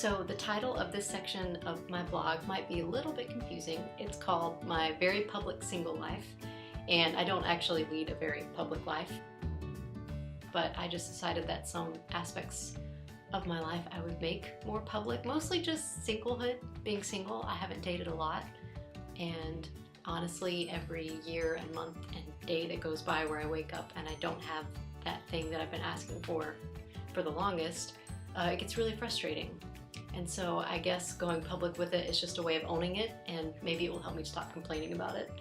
So the title of this section of my blog might be a little bit confusing. It's called My Very Public Single Life, and I don't actually lead a very public life, but I just decided that some aspects of my life I would make more public, mostly just singlehood, being single. I haven't dated a lot, and honestly every year and month and day that goes by where I wake up and I don't have that thing that I've been asking for the longest, it gets really frustrating. And so I guess going public with it is just a way of owning it, and maybe it will help me stop complaining about it.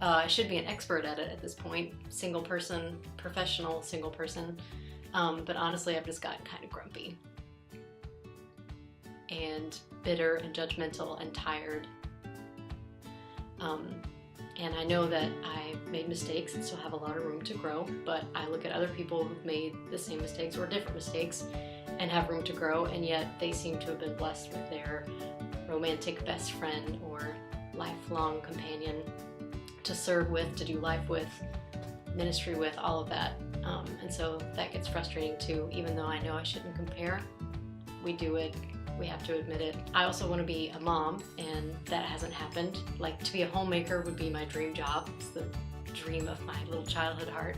I should be an expert at it at this point, single person, professional single person, but honestly I've just gotten kind of grumpy and bitter and judgmental and tired. And I know that I made mistakes and still have a lot of room to grow, but I look at other people who've made the same mistakes or different mistakes and have room to grow, and yet they seem to have been blessed with their romantic best friend or lifelong companion to serve with, to do life with, ministry with, all of that. And so that gets frustrating too, even though I know I shouldn't compare. We do it. We have to admit it. I also want to be a mom, and that hasn't happened. Like, to be a homemaker would be my dream job. It's the dream of my little childhood heart.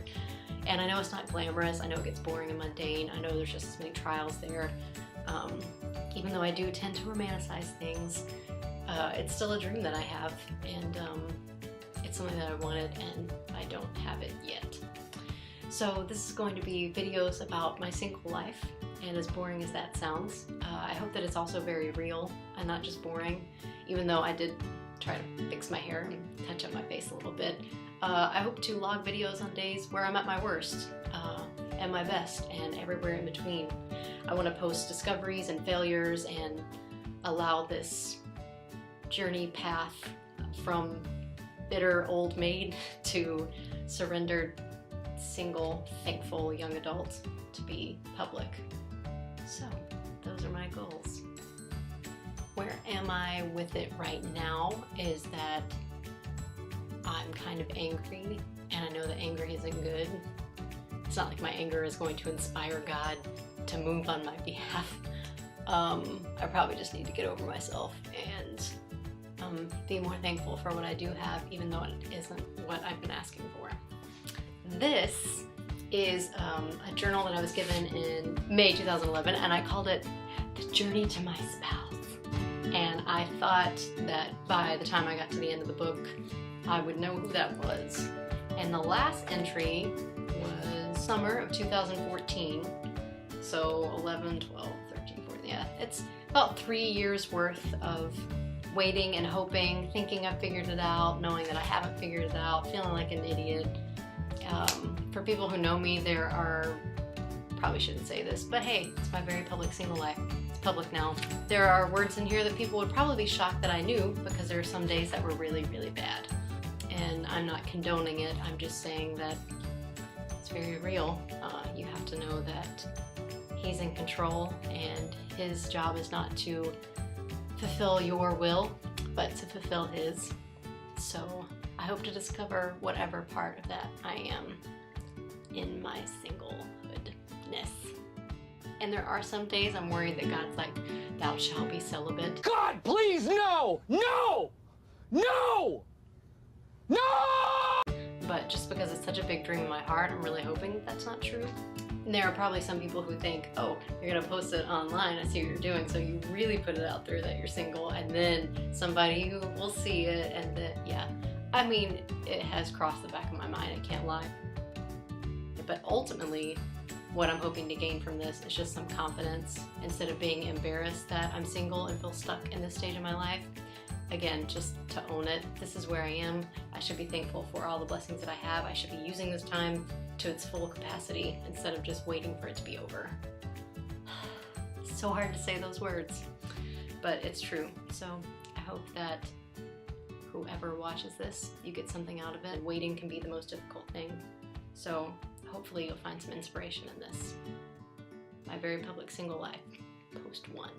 And I know it's not glamorous. I know it gets boring and mundane. I know there's just as many trials there. Even though I do tend to romanticize things, it's still a dream that I have, and it's something that I wanted, and I don't have it yet. So this is going to be videos about my single life. And as boring as that sounds, I hope that it's also very real and not just boring, even though I did try to fix my hair and touch up my face a little bit. I hope to log videos on days where I'm at my worst and my best and everywhere in between. I want to post discoveries and failures and allow this journey path from bitter old maid to surrendered, single, thankful young adult to be public. So those are my goals. Where am I with it right now is that I'm kind of angry, and I know that anger isn't good. It's not like my anger is going to inspire God to move on my behalf. I probably just need to get over myself and be more thankful for what I do have, even though it isn't what I've been asking for. This is a journal that I was given in May 2011, and I called it The Journey to My Spouse. And I thought that by the time I got to the end of the book, I would know who that was. And the last entry was summer of 2014, so 11, 12, 13, 14, yeah. It's about 3 years worth of waiting and hoping, thinking I've figured it out, knowing that I haven't figured it out, feeling like an idiot. For people who know me, there are, probably shouldn't say this, but hey, it's my very public single life. It's public now. There are words in here that people would probably be shocked that I knew, because there are some days that were really, really bad. And I'm not condoning it, I'm just saying that it's very real. You have to know that He's in control, and His job is not to fulfill your will, but to fulfill His. So I hope to discover whatever part of that I am in my singlehoodness. And there are some days I'm worried that God's like, thou shalt be celibate. God, please, no! No! No! No! But just because it's such a big dream in my heart, I'm really hoping that that's not true. And there are probably some people who think, oh, you're gonna post it online, I see what you're doing, so you really put it out there that you're single, and then somebody who will see it, and then, yeah. I mean, it has crossed the back of my mind, I can't lie. But ultimately, what I'm hoping to gain from this is just some confidence, instead of being embarrassed that I'm single and feel stuck in this stage of my life. Again, just to own it. This is where I am. I should be thankful for all the blessings that I have. I should be using this time to its full capacity instead of just waiting for it to be over. It's so hard to say those words, but it's true. So I hope that whoever watches this, you get something out of it. Waiting can be the most difficult thing. So hopefully you'll find some inspiration in this. My very public single life, post 1.